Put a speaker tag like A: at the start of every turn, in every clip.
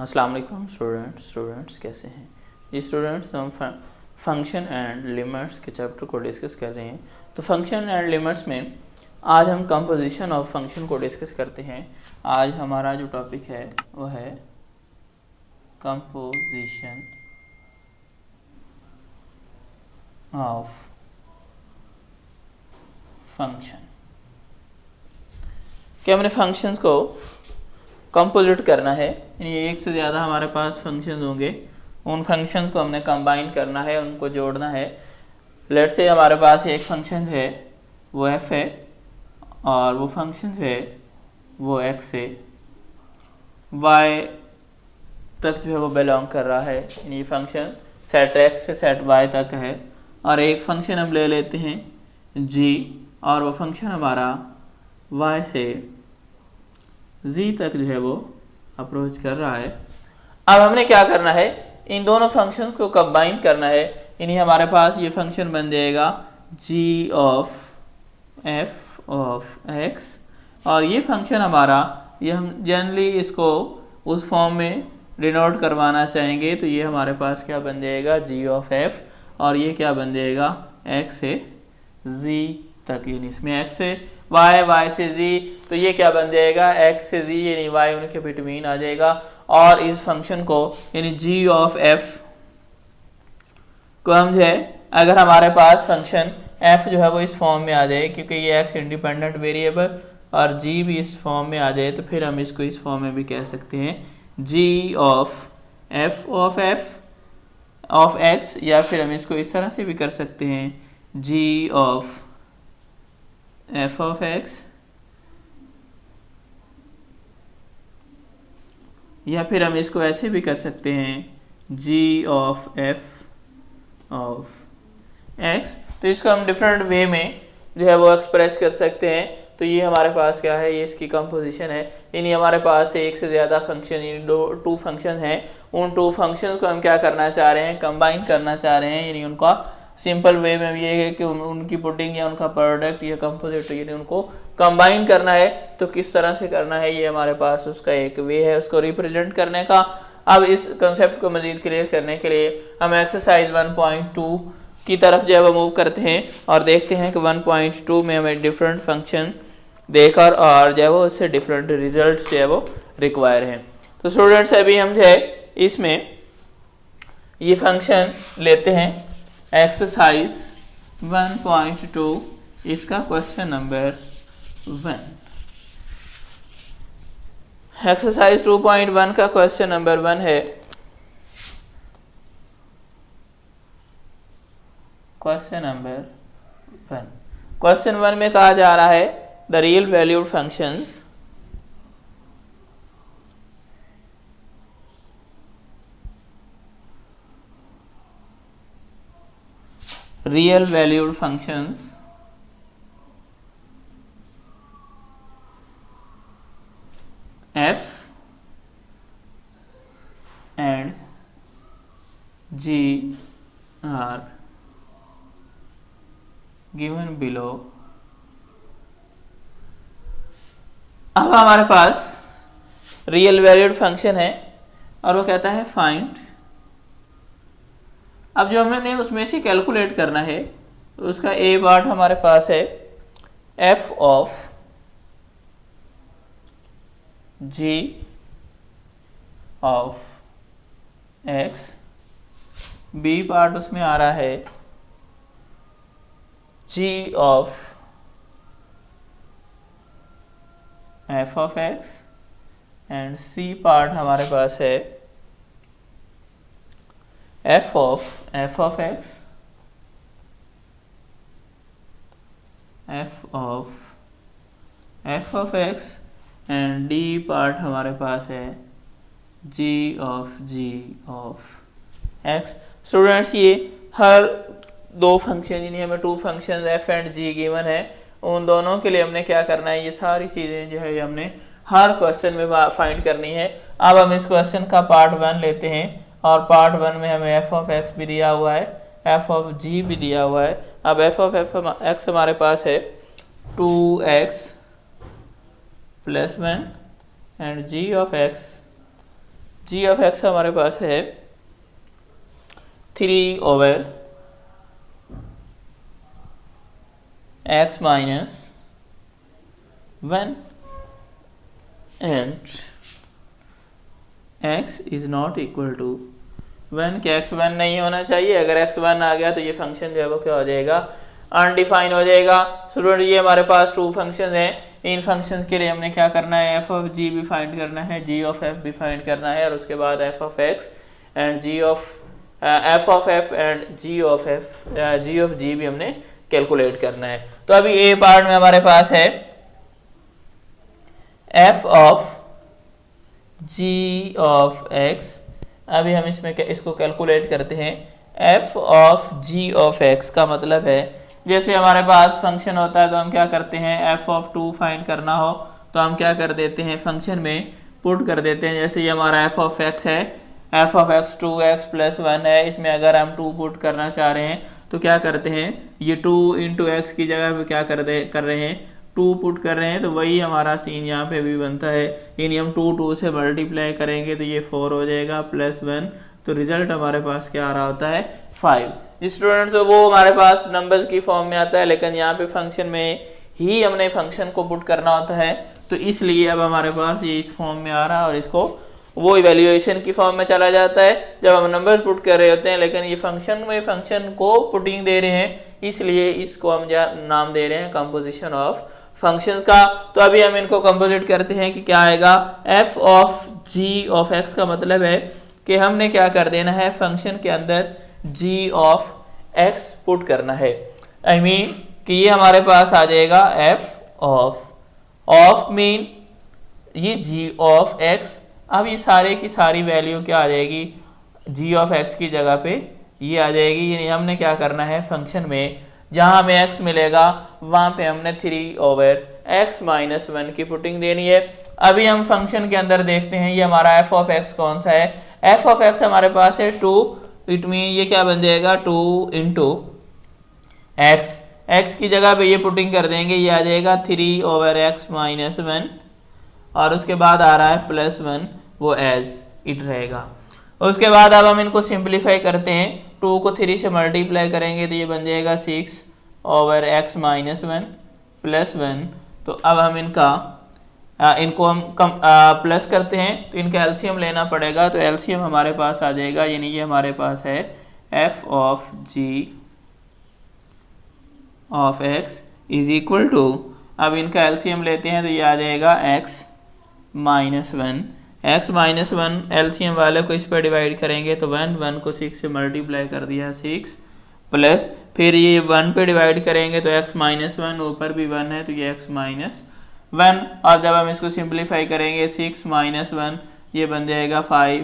A: अस्सलाम वालेकुम स्टूडेंट्स कैसे हैं ये स्टूडेंट्स। हम फंक्शन एंड लिमिट्स के चैप्टर को डिस्कस कर रहे हैं। तो फंक्शन एंड लिमिट्स में आज हम कंपोजिशन ऑफ फंक्शन को डिस्कस करते हैं। आज हमारा जो टॉपिक है वो है कंपोजिशन ऑफ फंक्शन। कि हमने फंक्शंस को कंपोजिट करना है, यानी एक से ज़्यादा हमारे पास फंक्शंस होंगे, उन फंक्शंस को हमने कंबाइन करना है, उनको जोड़ना है। लेट्स से हमारे पास एक फंक्शन है वो f है और वो फंक्शन है वो x है, y तक जो है वो बिलोंग कर रहा है, यानी फंक्शन सेट x से सेट y तक है। और एक फंक्शन हम ले लेते हैं g और वो फंक्शन हमारा y से z तक जो है वो अप्रोच कर रहा है। अब हमने क्या करना है, इन दोनों फंक्शंस को कंबाइन करना है, यानी हमारे पास ये फंक्शन बन जाएगा g of f of x। और ये फंक्शन हमारा, ये हम जनरली इसको उस फॉर्म में डिनोट करवाना चाहेंगे, तो ये हमारे पास क्या बन जाएगा g ऑफ f, और ये क्या बन जाएगा x से z तक, यानी इसमें x से y, y से z, तो ये क्या बन जाएगा x से z, यानी y उनके बिटवीन आ जाएगा। और इस फंक्शन को यानी g ऑफ f को हम जो है, अगर हमारे पास फंक्शन f जो है वो इस फॉर्म में आ जाए, क्योंकि ये x इंडिपेंडेंट वेरिएबल और g भी इस फॉर्म में आ जाए, तो फिर हम इसको इस फॉर्म में भी कह सकते हैं g of f of x, या फिर हम इसको इस तरह से भी कर सकते हैं g of f of x, या फिर हम इसको ऐसे भी कर सकते हैं g of f of x। तो इसको हम डिफरेंट वे में जो है वो एक्सप्रेस कर सकते हैं। तो ये हमारे पास क्या है, ये इसकी कंपोजिशन है, यानी हमारे पास एक से ज़्यादा फंक्शन, यानी टू फंक्शन हैं, उन टू फंक्शन को हम क्या करना चाह रहे हैं, कंबाइन करना चाह रहे हैं। यानी उनका सिंपल वे में ये है कि उनकी पुडिंग या उनका प्रोडक्ट या कंपोजिट, यानी उनको कंबाइन करना है। तो किस तरह से करना है, ये हमारे पास उसका एक वे है उसको रिप्रेजेंट करने का। अब इस कंसेप्ट को मजीद क्लियर करने के लिए हम एक्सरसाइज 1.2 की तरफ जो है वो मूव करते हैं और देखते हैं कि 1.2 में हमें डिफरेंट फंक्शन देकर और जो है वो उससे डिफरेंट रिजल्ट जो है वो रिक्वायर हैं। तो स्टूडेंट्स अभी हम जो है इसमें ये फंक्शन लेते हैं एक्सरसाइज 1.2, इसका क्वेश्चन नंबर 1। एक्सरसाइज 2.1 का क्वेश्चन नंबर 1 है। क्वेश्चन नंबर 1, क्वेश्चन 1 में कहा जा रहा है the real valued functions real valued functions f and g are given below। अब हमारे पास रियल वैल्यूड फंक्शन है और वो कहता है फाइंड। अब जो हमने उसमें से कैलकुलेट करना है, तो उसका ए पार्ट हमारे पास है f of g of x, B part उसमें आ रहा है g of f of x, and C part हमारे पास है f of x, f of x, and d part हमारे पास है g ऑफ x। स्टूडेंट्स ये हर दो फंक्शन, यानी हमें two function f and g given है, उन दोनों के लिए हमने क्या करना है, ये सारी चीज़ें जो है ये हमने हर क्वेश्चन में फाइंड करनी है। अब हम इस क्वेश्चन का पार्ट 1 लेते हैं और पार्ट 1 में हमें f ऑफ x भी दिया हुआ है, f ऑफ g भी दिया हुआ है। अब f ऑफ x हमारे पास है 2x +1 and g of x G of X हमारे पास है 3/(x - 1) and x is not equal to 1 के x 1 नहीं होना चाहिए। अगर x 1 आ गया तो ये फंक्शन जो है वो क्या हो जाएगा, अनडिफाइन हो जाएगा। स्टूडेंट ये हमारे पास 2 फंक्शन हैं, इन फंक्शंस के लिए हमने क्या करना है, f ऑफ g भी फाइंड करना है, g ऑफ f भी फाइंड करना है, और उसके बाद f of x and f of f and g of g भी हमने कैलकुलेट करना है। तो अभी ए पार्ट में हमारे पास है f of g of x। अभी हम इसमें इसको कैलकुलेट करते हैं। f of g of x का मतलब है, जैसे हमारे पास फंक्शन होता है तो हम क्या करते हैं, f ऑफ 2 फाइंड करना हो तो हम क्या कर देते हैं, फंक्शन में पुट कर देते हैं। जैसे ये हमारा f ऑफ x है, f ऑफ x 2x + 1 है, इसमें अगर हम 2 पुट करना चाह रहे हैं तो क्या करते हैं, ये 2 × x की जगह पे क्या कर रहे हैं, 2 पुट कर रहे हैं, तो वही हमारा सीन यहाँ पे भी बनता है। यानी हम 2 से मल्टीप्लाई करेंगे तो ये 4 हो जाएगा +1, तो रिजल्ट हमारे पास क्या आ रहा होता है, 5। स्टूडेंट्स तो वो हमारे पास नंबर्स की फॉर्म में आता है, लेकिन यहाँ पे फंक्शन में ही हमने फंक्शन को पुट करना होता है, तो इसलिए अब हमारे पास ये इस फॉर्म में आ रहा है और इसको वो इवैल्यूएशन की फॉर्म में चला जाता है जब हम नंबर पुट कर रहे होते हैं। लेकिन ये फंक्शन में फंक्शन को पुटिंग दे रहे हैं, इसलिए इसको हम नाम दे रहे हैं कंपोजिशन ऑफ फंक्शंस का। तो अभी हम इनको कंपोजिट करते हैं कि क्या आएगा, f of g of x का मतलब है कि हमने क्या कर देना है, फंक्शन के अंदर g ऑफ x पुट करना है। आई मीन कि ये हमारे पास आ जाएगा f ऑफ मीन ये g ऑफ x। अब ये सारे की सारी वैल्यू क्या आ जाएगी, g ऑफ x की जगह पे ये आ जाएगी। यानी हमने क्या करना है, फंक्शन में जहां हमें x मिलेगा वहां पे हमने 3/(x - 1) की पुटिंग देनी है। अभी हम फंक्शन के अंदर देखते हैं, ये हमारा f ऑफ x कौन सा है, f ऑफ x हमारे पास है 2, इट मीन ये क्या बन जाएगा, 2 × x की जगह पे ये पुटिंग कर देंगे, ये आ जाएगा 3/(x - 1) और उसके बाद आ रहा है +1, वो एज इट रहेगा। उसके बाद अब हम इनको सिंप्लीफाई करते हैं, 2 को 3 से मल्टीप्लाई करेंगे तो ये बन जाएगा 6/(x - 1) +1। तो अब हम इनको हम प्लस करते हैं तो इनका एलसीएम लेना पड़ेगा, तो एलसीएम हमारे पास आ जाएगा, यानी ये हमारे पास है f of g of x is equal to, अब इनका एलसीएम लेते हैं तो ये आ जाएगा x - 1। x - 1 एलसीएम वाले को इस पर डिवाइड करेंगे तो 1 को 6 से मल्टीप्लाई कर दिया 6 प्लस, फिर ये 1 पे डिवाइड करेंगे तो x - 1, ऊपर भी 1 है तो ये x - 1, और जब हम इसको सिंप्लीफाई करेंगे 6 - 1 ये बन जाएगा 5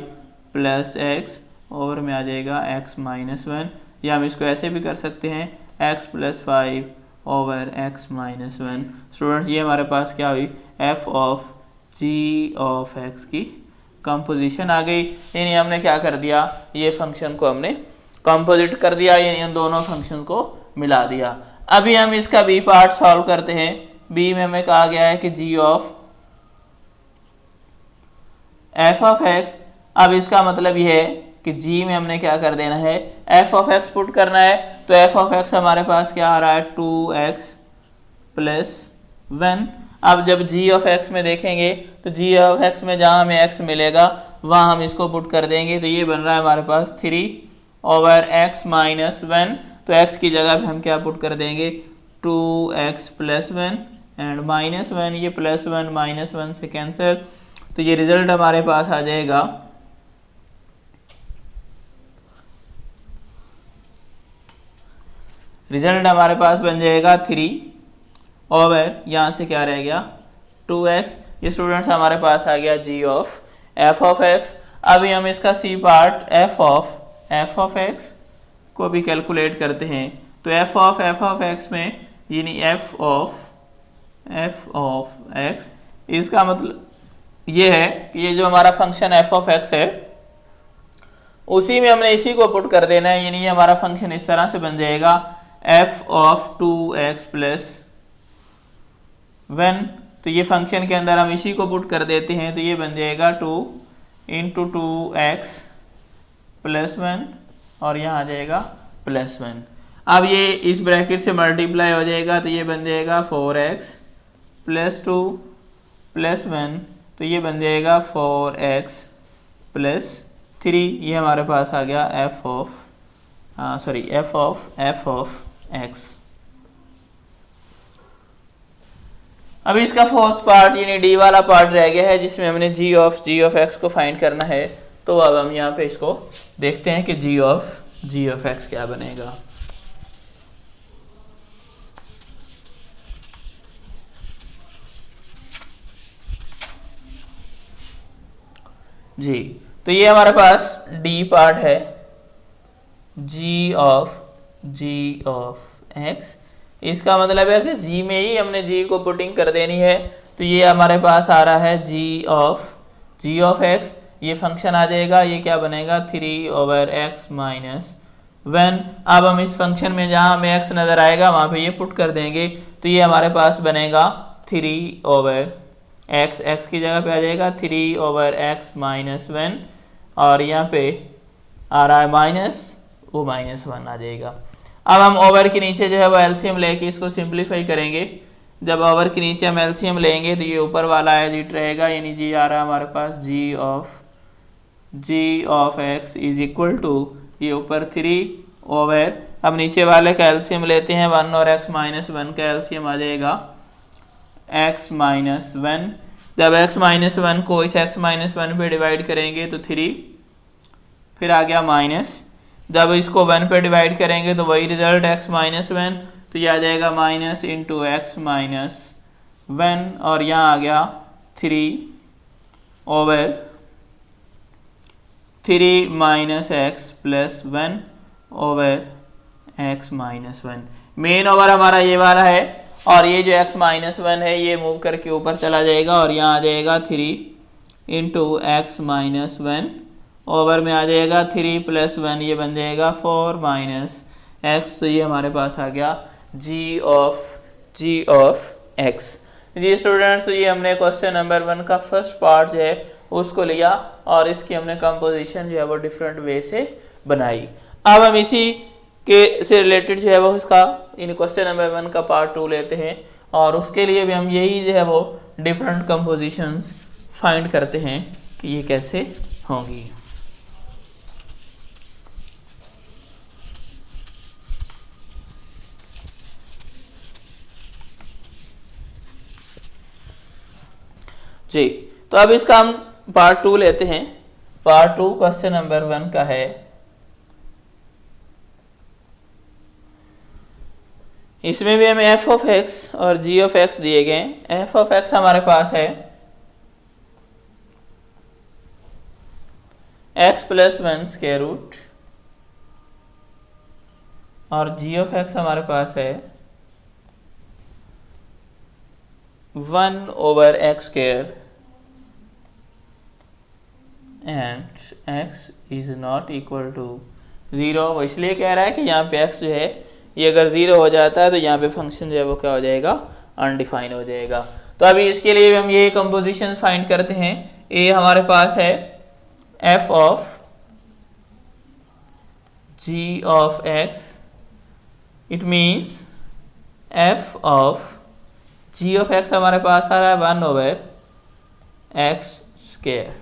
A: + x, ओवर में आ जाएगा x - 1, या हम इसको ऐसे भी कर सकते हैं x + 5 ओवर x - 1। स्टूडेंट्स ये हमारे पास क्या हुई, f of g of x की कंपोजिशन आ गई। यानी हमने क्या कर दिया, ये फंक्शन को हमने कंपोजिट कर दिया, यानी इन दोनों फंक्शन को मिला दिया। अभी हम इसका b पार्ट सॉल्व करते हैं। b में हमें कहा गया है कि g of f of x, अब इसका मतलब यह है कि g में हमने क्या कर देना है, f ऑफ x पुट करना है, तो f ऑफ x हमारे पास क्या आ रहा है, 2x + 1। अब जब g ऑफ x में देखेंगे तो g ऑफ x में जहां हमें x मिलेगा वहां हम इसको पुट कर देंगे, तो ये बन रहा है हमारे पास 3/(x - 1), तो x की जगह पे हम क्या पुट कर देंगे, 2x + 1 एंड -1, ये +1 -1 से कैंसिल, तो ये रिजल्ट हमारे पास आ जाएगा हमारे पास बन जाएगा 3 ओवर यहाँ से क्या रह गया 2x। ये स्टूडेंट्स हमारे पास आ गया g of f of x। अभी हम इसका c part f of x को भी कैलकुलेट करते हैं, तो f ऑफ x में यानी f ऑफ x, इसका मतलब ये है कि ये जो हमारा फंक्शन f ऑफ x है उसी में हमने इसी को पुट कर देना है, यानी ये हमारा फंक्शन इस तरह से बन जाएगा f ऑफ 2x + 1। तो ये फंक्शन के अंदर हम इसी को पुट कर देते हैं तो ये बन जाएगा 2 इंटू 2x प्लस 1 और यहाँ आ जाएगा प्लस 1। अब ये इस ब्रैकेट से मल्टीप्लाई हो जाएगा तो ये बन जाएगा 4x प्लस 2 प्लस 1, तो ये बन जाएगा 4x प्लस 3। ये हमारे पास आ गया f ऑफ x। अभी इसका फोर्थ पार्ट यानी डी वाला पार्ट रह गया है जिसमें हमने g ऑफ x को फाइंड करना है। तो अब हम यहाँ पे इसको देखते हैं कि g ऑफ x क्या बनेगा। जी, तो ये हमारे पास डी पार्ट है g ऑफ x। इसका मतलब है कि g में ही हमने g को पुटिंग कर देनी है। तो ये हमारे पास आ रहा है g ऑफ x, ये फंक्शन आ जाएगा, ये क्या बनेगा 3/x माइनस 1। अब हम इस फंक्शन में जहाँ हमें x नज़र आएगा वहाँ पे ये पुट कर देंगे, तो ये हमारे पास बनेगा 3/x, x की जगह पे आ जाएगा 3/x माइनस 1 और यहाँ पे आ रहा है माइनस, वो -1 आ जाएगा। अब हम ओवर के नीचे जो है वो एलसीएम लेके इसको सिंप्लीफाई करेंगे। जब ओवर के नीचे हम एलसीएम लेंगे तो ये ऊपर वाला एज इट रहेगा, यानी जी आ रहा है हमारे पास g of x is equal to ये ऊपर 3 ओवर, अब नीचे वाले का एलसीएम लेते हैं 1 और x माइनस 1 का एलसीएम आ जाएगा x माइनस 1। जब x माइनस 1 को इस x माइनस 1 पे डिवाइड करेंगे तो 3, फिर आ गया माइनस, जब इसको 1 पे डिवाइड करेंगे तो वही रिजल्ट x माइनस 1, तो ये आ जाएगा माइनस इंटू एक्स माइनस 1 और यहाँ आ गया 3 over 3 minus x plus 1 over x minus 1। Main over हमारा ये वाला है और ये जो x माइनस 1 है ये मूव करके ऊपर चला जाएगा और यहाँ आ जाएगा 3 इंटू एक्स माइनस 1 ओवर में आ जाएगा 3 प्लस 1, ये बन जाएगा 4 माइनस एक्स। तो ये हमारे पास आ गया g ऑफ x। जी स्टूडेंट्स, तो ये हमने क्वेश्चन नंबर 1 का फर्स्ट पार्ट जो है उसको लिया और इसकी हमने कंपोजिशन जो है वो डिफरेंट वे से बनाई। अब हम इसी के से रिलेटेड जो है वो इसका इन क्वेश्चन नंबर 1 का पार्ट 2 लेते हैं और उसके लिए भी हम यही जो है वो डिफरेंट कंपोजिशंस फाइंड करते हैं कि ये कैसे होंगी। जी, तो अब इसका हम पार्ट 2 लेते हैं। पार्ट 2 क्वेश्चन नंबर 1 का है, इसमें भी हमें f ऑफ x और g ऑफ x दिए गए हैं। f ऑफ x हमारे पास है x प्लस 1 स्क्वायर रूट और g ऑफ x हमारे पास है 1 over x square and x is not equal to 0। वो इसलिए कह रहा है कि यहाँ पे x जो है ये अगर 0 हो जाता है तो यहाँ पे फंक्शन जो है वो क्या हो जाएगा, अनडिफाइन हो जाएगा। तो अभी इसके लिए हम ये कंपोजिशन फाइंड करते हैं। ए हमारे पास है f of g of x, it means f of g of x हमारे पास आ रहा है 1 ओवर x स्क्वायर।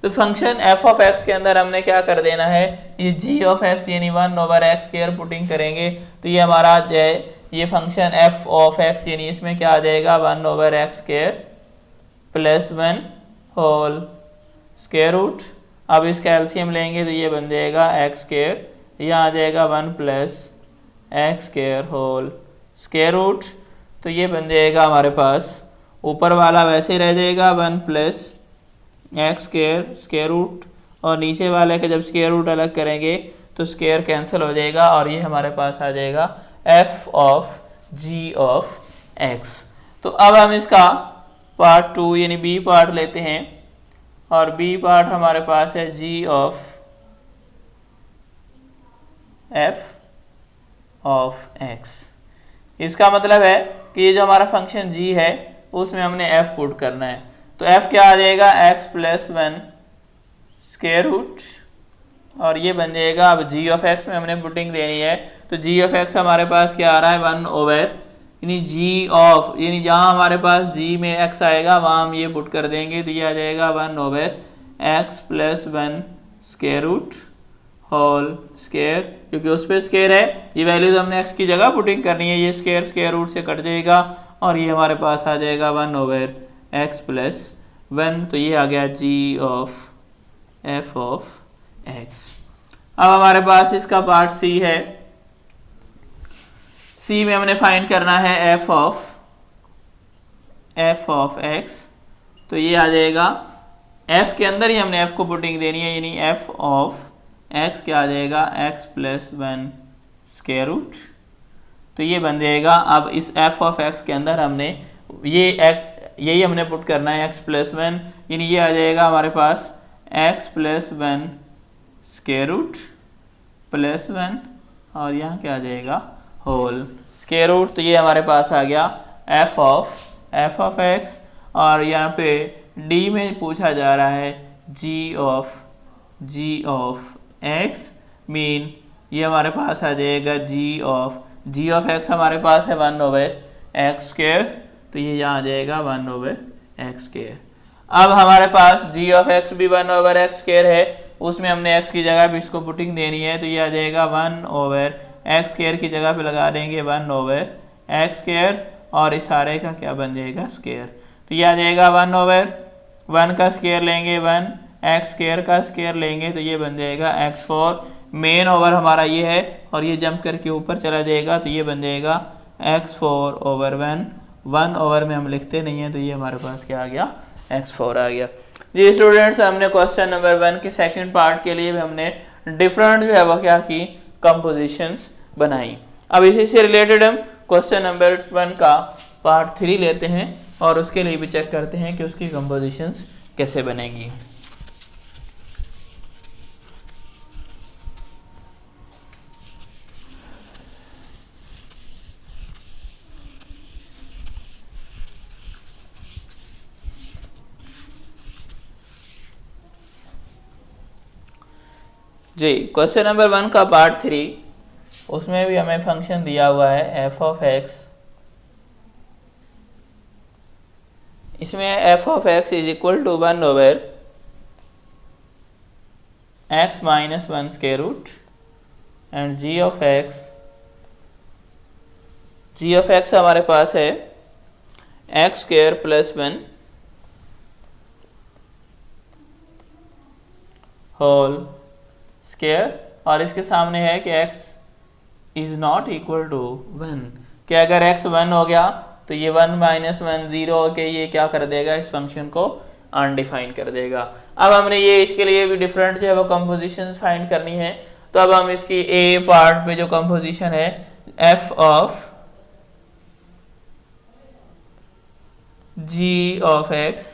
A: तो फंक्शन f ऑफ x के अंदर हमने क्या कर देना है, ये g ऑफ x यानी 1 ओवर x स्क्वायर पुटिंग करेंगे तो ये हमारा जो है ये फंक्शन f ऑफ x यानी इसमें क्या आ जाएगा 1 over x square plus 1 whole square root. अब इसका एलसीएम लेंगे तो ये बन जाएगा x स्क्वायर, यहाँ आ जाएगा 1 plus x square whole square root. तो ये बन जाएगा हमारे पास, ऊपर वाला वैसे रह जाएगा 1 plus X square square root और नीचे वाले के जब स्क्वायर रूट अलग करेंगे तो स्क्वायर कैंसिल हो जाएगा और ये हमारे पास आ जाएगा f of g of x। तो अब हम इसका पार्ट 2 यानी b पार्ट लेते हैं और b पार्ट हमारे पास है g of f of x। इसका मतलब है कि ये जो हमारा फंक्शन g है उसमें हमने f पुट करना है। तो f क्या आ जाएगा x प्लस 1 स्क्वायर रूट, और ये बन जाएगा, अब जी ऑफ एक्स में हमने पुटिंग देनी है, तो जी ऑफ एक्स हमारे पास क्या आ रहा है 1 ओवर, यानी जी ऑफ, यानी जहाँ हमारे पास जी में एक्स आएगा वहाँ हम ये पुट कर देंगे, तो ये आ जाएगा 1 over X plus 1 square root whole square, क्योंकि उस पर स्क्वायर है, ये वैल्यू तो हमने एक्स की जगह पुटिंग करनी है, ये स्क्वायर स्क्वायर रूट से कट जाएगा और ये हमारे पास आ जाएगा 1 ओवर एक्स प्लस 1, तो ये आ गया G of F of x. अब हमारे पास इसका पार्ट सी है, सी में हमने फाइंड करना है एफ ऑफ एक्स, तो ये आ जाएगा एफ के अंदर ही हमने एफ को पुटिंग देनी है, यानी एफ ऑफ एक्स क्या आ जाएगा एक्स प्लस 1 स्क्वायर रूट, तो ये बन जाएगा। अब इस एफ ऑफ एक्स के अंदर हमने यही हमने पुट करना है एक्स प्लस 1, यानी ये आ जाएगा हमारे पास X plus 1 square root plus 1, और यहाँ क्या आ जाएगा होल स्क्वायर रूट, तो ये हमारे पास आ गया एफ ऑफ एक्स, और यहाँ पे डी में पूछा जा रहा है जी ऑफ एक्स, मीन ये हमारे पास आ जाएगा जी ऑफ एक्स हमारे पास है 1 ओवर एक्स स्क्वायर, तो ये यहाँ आ जाएगा 1 ओवर एक्स स्क्वायर। अब हमारे पास जी ऑफ एक्स भी 1 ओवर एक्स स्क्वायर है, उसमें हमने एक्स की जगह भी इसको पुटिंग देनी है, तो ये आ जाएगा 1 ओवर एक्स स्क्वायर की जगह पे लगा देंगे 1 ओवर एक्स स्क्वायर, और इस सारे का क्या बन जाएगा स्क्वायर, तो ये आ जाएगा 1 ओवर 1 का स्क्वायर लेंगे 1 एक्स स्क्वायर का स्क्वायर लेंगे, तो ये बन जाएगा x4, मेन ओवर हमारा ये है और ये जंप करके ऊपर चला जाएगा, तो ये बन जाएगा x4 ओवर 1 ओवर में हम लिखते नहीं है, तो ये हमारे पास क्या आ गया x4 आ गया। जी स्टूडेंट्स, हमने क्वेश्चन नंबर 1 के सेकंड पार्ट के लिए भी हमने डिफरेंट जो है वो क्या की कंपोजिशंस बनाई। अब इसी से रिलेटेड हम क्वेश्चन नंबर 1 का पार्ट 3 लेते हैं और उसके लिए भी चेक करते हैं कि उसकी कंपोजिशंस कैसे बनेंगी। जी क्वेश्चन नंबर 1 का पार्ट 3, उसमें भी हमें फंक्शन दिया हुआ है एफ ऑफ एक्स, इसमें F of X is equal to 1 over X minus 1 square root and G of X हमारे पास है X square plus 1 whole square, और इसके सामने है कि x is not equal to 1, कि अगर x 1 हो गया तो ये 1 माइनस 1 0 होके ये क्या कर देगा, इस फंक्शन को अनडिफाइन कर देगा। अब हमने ये इसके लिए भी डिफरेंट जो है वो कंपोजिशंस फाइंड करनी है, तो अब हम इसकी ए पार्ट पे जो कंपोजिशन है f of g of x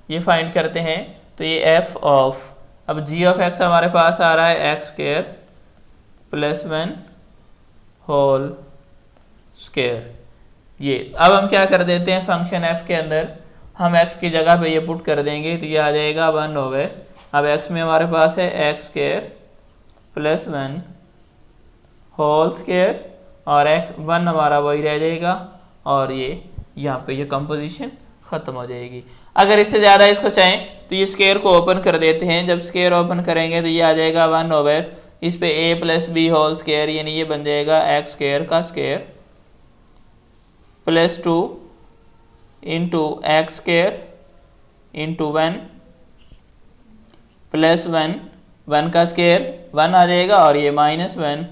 A: ये फाइंड करते हैं, तो ये f ऑफ, अब g ऑफ x हमारे पास आ रहा है X square plus 1 whole square, ये अब हम क्या कर देते हैं फंक्शन f के अंदर हम x की जगह पे ये पुट कर देंगे, तो ये आ जाएगा 1 ओवर, अब x में हमारे पास है X square plus 1 whole square, और x 1 हमारा वही रह जाएगा, और ये यहाँ पे ये कंपोजिशन खत्म हो जाएगी। अगर इससे ज़्यादा इसको चाहें तो ये स्क्वायर को ओपन कर देते हैं, जब स्क्वायर ओपन करेंगे तो ये आ जाएगा 1 ओवर इस पे a plus B whole square, यानी ये बन जाएगा एक्स स्क्वायर का square plus 2 into X square into 1 plus 1 का स्क्वायर 1 आ जाएगा, और ये माइनस 1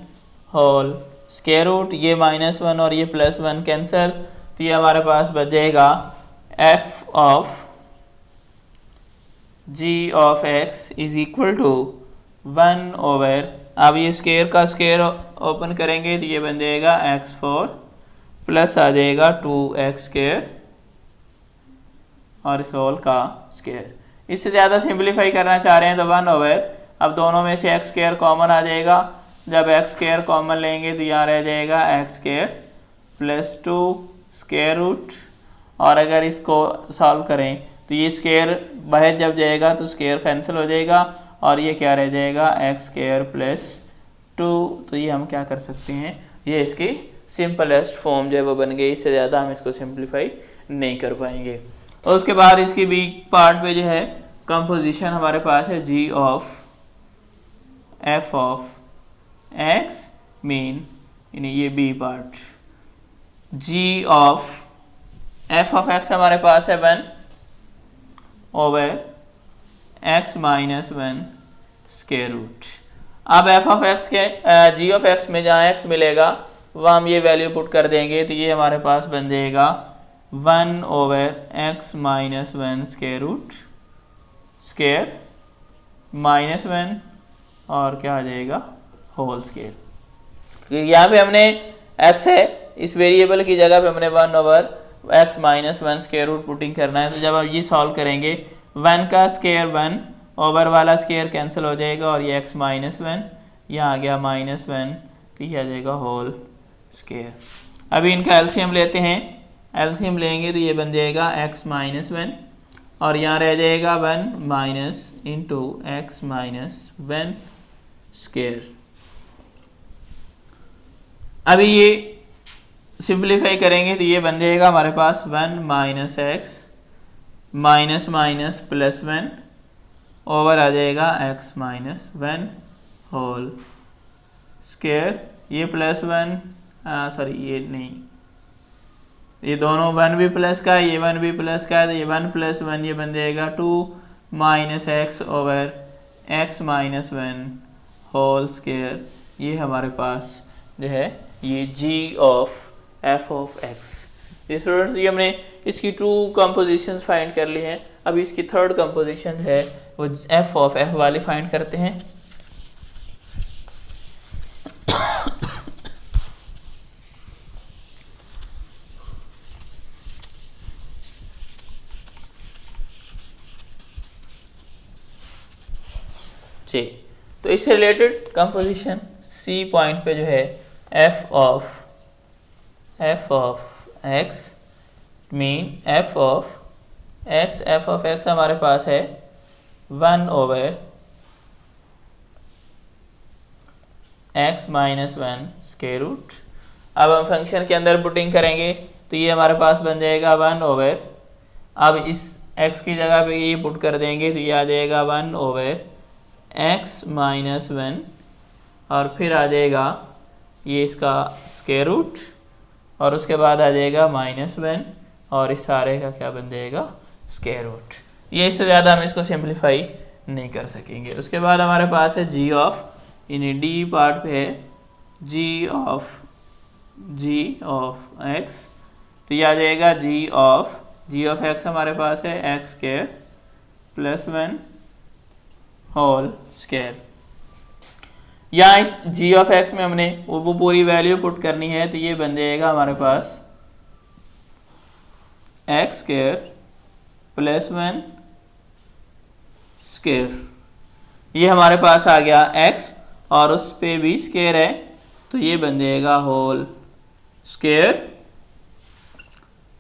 A: होल स्क्वायर रूट, ये माइनस 1 और ये प्लस 1 कैंसिल, तो ये हमारे पास बच जाएगा f of g of x is equal to 1 over, अब ये स्क्वायर का स्क्वायर ओपन करेंगे तो ये बन जाएगा x4 प्लस आ जाएगा 2x स्क्वायर और इस होल का स्क्वायर। इससे ज़्यादा सिंप्लीफाई करना चाह रहे हैं तो 1 ओवर, अब दोनों में से x स्क्वायर कॉमन आ जाएगा, जब x स्क्वायर कॉमन लेंगे तो यहाँ रह जाएगा x square plus 2 square root, और अगर इसको सॉल्व करें तो ये स्क्वायर बाहर जब जाएगा तो स्क्वायर कैंसिल हो जाएगा, और ये क्या रह जाएगा एक्स स्क्वायर प्लस 2। तो ये हम क्या कर सकते हैं, ये इसकी सिंपलेस्ट फॉर्म जो है वो बन गई, इससे ज़्यादा हम इसको सिंप्लीफाई नहीं कर पाएंगे। और उसके बाद इसकी बी पार्ट पे जो है कंपोजिशन हमारे पास है G of F of X mean, यानी ये B part, G of F of X हमारे पास है 1 over X minus 1 square root. अब एफ ऑफ एक्स के जी ऑफ एक्स में जहाँ एक्स मिलेगा वह हम ये वैल्यू पुट कर देंगे, तो ये हमारे पास बन जाएगा 1 over X minus 1 square root square minus 1 और क्या आ जाएगा होल स्क्वायर। यहाँ पे हमने x है, इस वेरिएबल की जगह पे हमने 1 over x minus 1 square root putting करना है। तो जब आप ये सॉल्व करेंगे 1 का स्क्वायर 1 ओवर वाला स्क्वायर कैंसिल हो जाएगा और ये x माइनस 1 यहाँ आ गया माइनस 1, तो ये आ जाएगा होल स्क्वायर। अभी इनका एलसीएम लेते हैं, एलसीएम लेंगे तो ये बन जाएगा x माइनस 1 और यहाँ रह जाएगा 1 minus into X minus 1 square. अभी ये सिंप्लीफाई करेंगे तो ये बन जाएगा हमारे पास 1 minus X minus minus plus 1 over आ जाएगा x माइनस 1 होल स्क्वायर। ये प्लस 1 सॉरी ये नहीं, ये दोनों 1 भी प्लस का है, ये 1 भी प्लस का है, तो ये 1 प्लस 1 ये बन जाएगा 2 minus X over X minus 1 whole square. ये हमारे पास जो है ये g of f of x। Students ये हमने इसकी 2 कंपोजिशंस फाइंड कर ली हैं। अभी इसकी थर्ड कंपोजिशन है वो f ऑफ f वाली फाइंड करते हैं। जी, तो इससे रिलेटेड कंपोजिशन सी पॉइंट पे जो है f of x mean f of x हमारे पास है 1 over x minus 1 square root. अब हम फंक्शन के अंदर पुटिंग करेंगे तो ये हमारे पास बन जाएगा 1 ओवर, अब इस x की जगह पे ये पुट कर देंगे तो ये आ जाएगा 1 ओवर x माइनस 1 और फिर आ जाएगा ये इसका स्क्वायर रूट और उसके बाद आ जाएगा माइनस 1 और इस सारे का क्या बन जाएगा स्क्वायर रूट। ये इससे ज़्यादा हम इसको सिंप्लीफाई नहीं कर सकेंगे। उसके बाद हमारे पास है g ऑफ, यानी डी पार्ट पे है g ऑफ x, तो ये आ जाएगा g ऑफ x हमारे पास है x square plus 1 whole square. यहाँ इस g ऑफ x में हमने वो पूरी वैल्यू पुट करनी है, तो ये बन जाएगा हमारे पास x स्क्वायर प्लस 1 स्क्वायर। ये हमारे पास आ गया x और उस पे भी स्क्वायर है, तो ये बन जाएगा होल स्क्वायर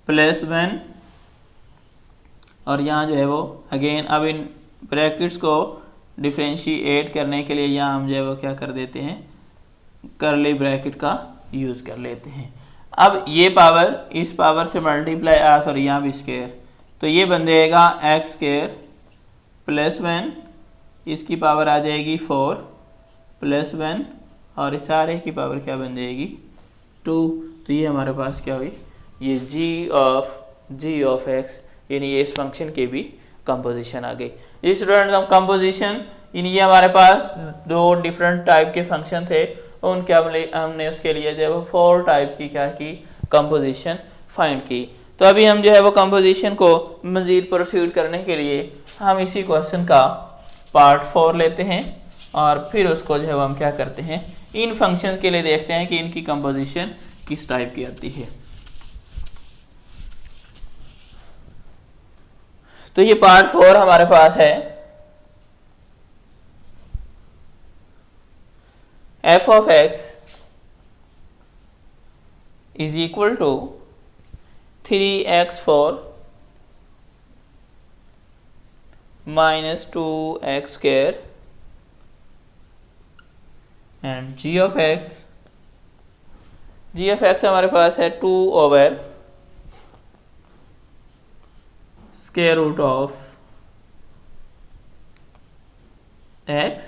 A: प्लस 1 और यहाँ जो है वो अगेन अब इन ब्रैकेट्स को डिफ्रेंशिएट करने के लिए यहाँ हम जो है वो क्या कर देते हैं, कर्ली ब्रैकेट का यूज़ कर लेते हैं। अब ये पावर इस पावर से मल्टीप्लाई सॉरी यहाँ भी स्क्वायर, तो ये बन जाएगा एक्स स्क्वायर प्लस 1, इसकी पावर आ जाएगी 4 प्लस 1 और इस सारे की पावर क्या बन जाएगी 2। तो ये हमारे पास क्या हुई, ये g ऑफ x, यानी ये इस फंक्शन के भी कंपोजिशन आ गई। ये स्टूडेंट्स हम कंपोजिशन, ये हमारे पास 2 डिफरेंट टाइप के फंक्शन थे, उनके हमने उसके लिए जो है वो 4 टाइप की क्या की कंपोजिशन फाइंड की। तो अभी हम जो है वो कंपोजिशन को मज़ीद प्रोसीड करने के लिए हम इसी क्वेश्चन का पार्ट 4 लेते हैं और फिर उसको जो है वो हम क्या करते हैं, इन फंक्शन के लिए देखते हैं कि इनकी कंपोजिशन किस टाइप की आती है। तो ये पार्ट 4 हमारे पास है f of x is equal to 3x4 minus 2x square and G of X हमारे पास है 2 over square root of x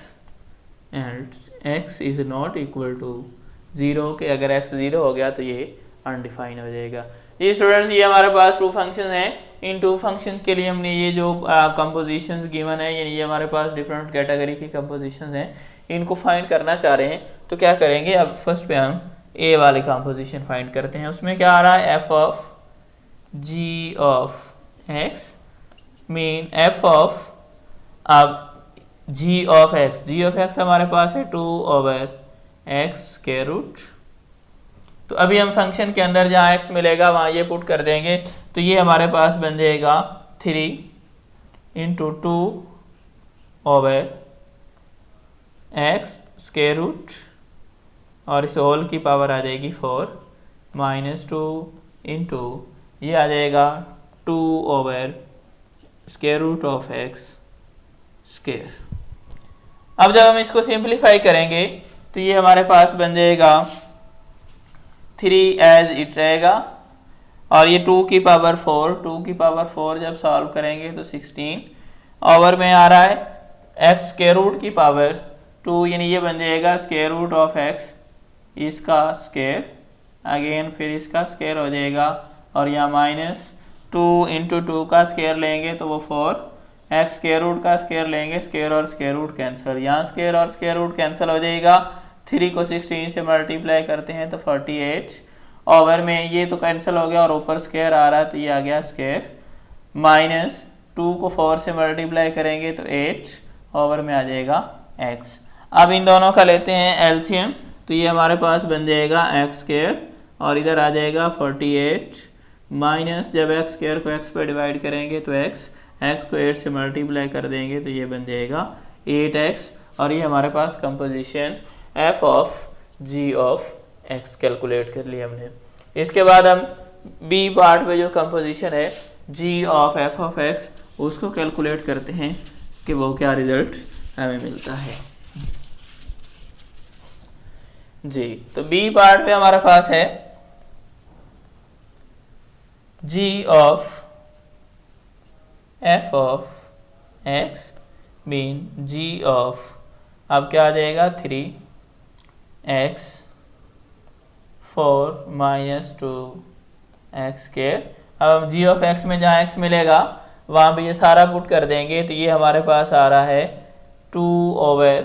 A: and x is not equal to 0 के अगर x 0 हो गया तो ये अनडिफाइन हो जाएगा। ये स्टूडेंट्स ये हमारे पास टू फंक्शन हैं। इन टू फंक्शन के लिए हमने ये जो कंपोजिशंस गिवन है यानी ये हमारे पास डिफरेंट कैटेगरी की कंपोजिशंस हैं, इनको फाइंड करना चाह रहे हैं तो क्या करेंगे, अब फर्स्ट पे हम ए वाली कंपोजिशन फाइंड करते हैं। उसमें क्या आ रहा है, F of G of X mean F of अब जी ऑफ एक्स हमारे पास है 2 ओवर एक्स स्क्वायर रूट। तो अभी हम फंक्शन के अंदर जहाँ x मिलेगा वहाँ ये पुट कर देंगे तो ये हमारे पास बन जाएगा 3 into 2 over X square root और इस होल की पावर आ जाएगी 4 माइनस 2 इंटू ये आ जाएगा 2 over square root of X square. अब जब हम इसको सिंप्लीफाई करेंगे तो ये हमारे पास बन जाएगा 3 एज इट रहेगा और ये 2 की पावर 4 जब सॉल्व करेंगे तो 16 ओवर में आ रहा है एक्स स्क्वायर रूट की पावर 2 यानी ये बन जाएगा स्क्वायर रूट ऑफ एक्स इसका स्क्वायर अगेन फिर इसका स्क्वायर हो जाएगा और यहाँ माइनस 2 इंटू 2 का स्क्वायर लेंगे तो वो 4 एक्स स्क्वायर रूट का स्क्वायर लेंगे स्क्वायर और स्क्वायर रूट कैंसिल, यहाँ स्क्वायर और स्क्वायर रूट कैंसिल हो जाएगा। 3 को 16 से मल्टीप्लाई करते हैं तो 48 ओवर में ये तो कैंसिल हो गया और ऊपर स्क्वायर आ रहा है तो ये आ गया स्क्वायर माइनस 2 को 4 से मल्टीप्लाई करेंगे तो 8 ओवर में आ जाएगा x। अब इन दोनों का लेते हैं एलसीएम तो ये हमारे पास बन जाएगा एक्स स्क्वायर और इधर आ जाएगा 48 माइनस जब एक्स स्क्वायर को x पे डिवाइड करेंगे तो x को 8 से मल्टीप्लाई कर देंगे तो ये बन जाएगा 8x और ये हमारे पास composition f of g of x calculate कर लिया हमने। इसके बाद हम b पार्ट में जो कंपोजिशन है g of f of x उसको कैलकुलेट करते हैं कि वो क्या रिजल्ट हमें मिलता है। जी तो b पार्ट में हमारे पास है g of f of x mean g of अब क्या आ जाएगा 3x 4 माइनस 2x स्क्वायर। अब हम g ऑफ x में जहाँ x मिलेगा वहाँ पे ये सारा पुट कर देंगे तो ये हमारे पास आ रहा है 2 ओवर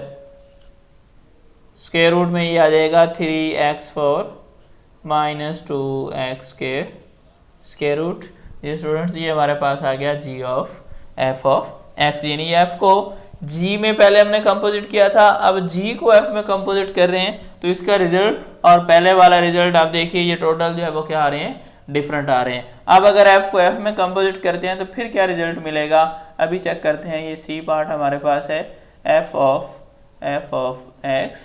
A: स्क्वायर रूट में ये आ जाएगा 3x4 minus 2x square square root. ये स्टूडेंट्स ये हमारे पास आ गया g of f of x यानी f को g में पहले हमने कंपोजिट किया था अब g को f में कंपोजिट कर रहे हैं तो इसका रिजल्ट और पहले वाला रिजल्ट आप देखिए ये टोटल जो है वो क्या आ रहे हैं डिफरेंट आ रहे हैं। अब अगर f को f में कंपोजिट करते हैं तो फिर क्या रिजल्ट मिलेगा अभी चेक करते हैं। ये c पार्ट हमारे पास है f ऑफ x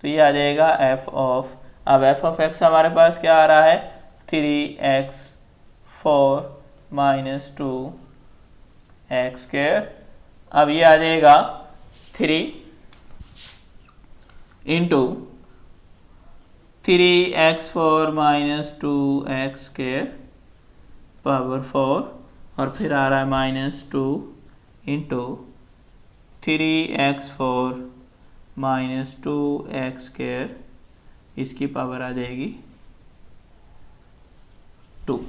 A: तो ये आ जाएगा f ऑफ अब f ऑफ x हमारे पास क्या आ रहा है 3x4 माइनस 2x स्क्वायर। अब ये आ जाएगा 3 into 3x4 minus 2x square power 4 और फिर आ रहा है minus 2 into 3x4 minus 2x square इसकी पावर आ जाएगी 2।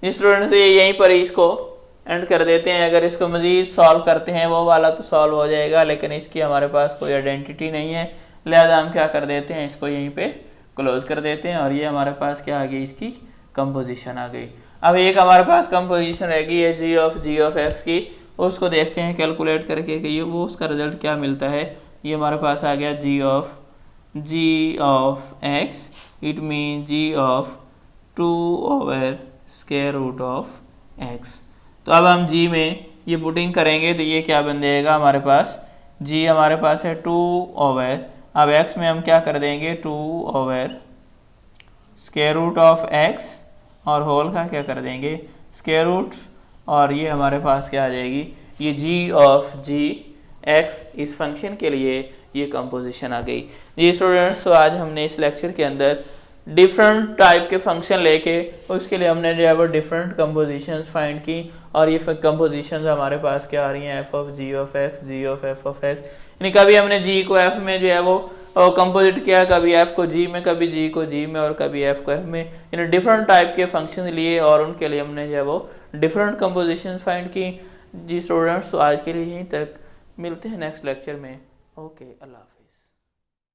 A: स्टूडेंट्स ये यहीं पर इसको एंड कर देते हैं। अगर इसको मज़ीद सॉल्व करते हैं वो वाला तो सॉल्व हो जाएगा लेकिन इसकी हमारे पास कोई आइडेंटिटी नहीं है लिहाजा हम क्या कर देते हैं इसको यहीं पे क्लोज कर देते हैं और ये हमारे पास क्या आ गई इसकी कंपोजिशन आ गई। अब एक हमारे पास कंपोजिशन रहेगी है जी ऑफ एक्स की उसको देखते हैं कैलकुलेट करके कि ये वो उसका रिजल्ट क्या मिलता है। ये हमारे पास आ गया G of X it mean G of 2 over square root of X. तो अब हम g में ये पुटिंग करेंगे तो ये क्या बन जाएगा हमारे पास g हमारे पास है 2 ओवर अब x में हम क्या कर देंगे 2 over square root of x और होल का क्या कर देंगे स्क्वायर रूट और ये हमारे पास क्या आ जाएगी ये g ऑफ x इस फंक्शन के लिए ये कंपोजिशन आ गई। जी स्टूडेंट्स, तो आज हमने इस लेक्चर के अंदर डिफरेंट टाइप के फंक्शन लेके उसके लिए हमने जो है वो डिफरेंट कंपोजिशंस फाइंड की, और ये कंपोजिशंस हमारे पास क्या आ रही हैं, F of G of X, G of F of X. यानी कभी हमने जी को एफ में जो है वो कंपोजिट किया, कभी एफ को जी में, कभी जी को जी में, और कभी एफ को एफ में। यानी डिफरेंट टाइप के फंक्शन लिए और उनके लिए हमने जो है वो डिफरेंट कंपोजिशंस फाइंड की। जी स्टूडेंट्स, तो आज के लिए यहीं तक, मिलते हैं नेक्स्ट लेक्चर में। ओके, अल्लाह हाफ़िज़।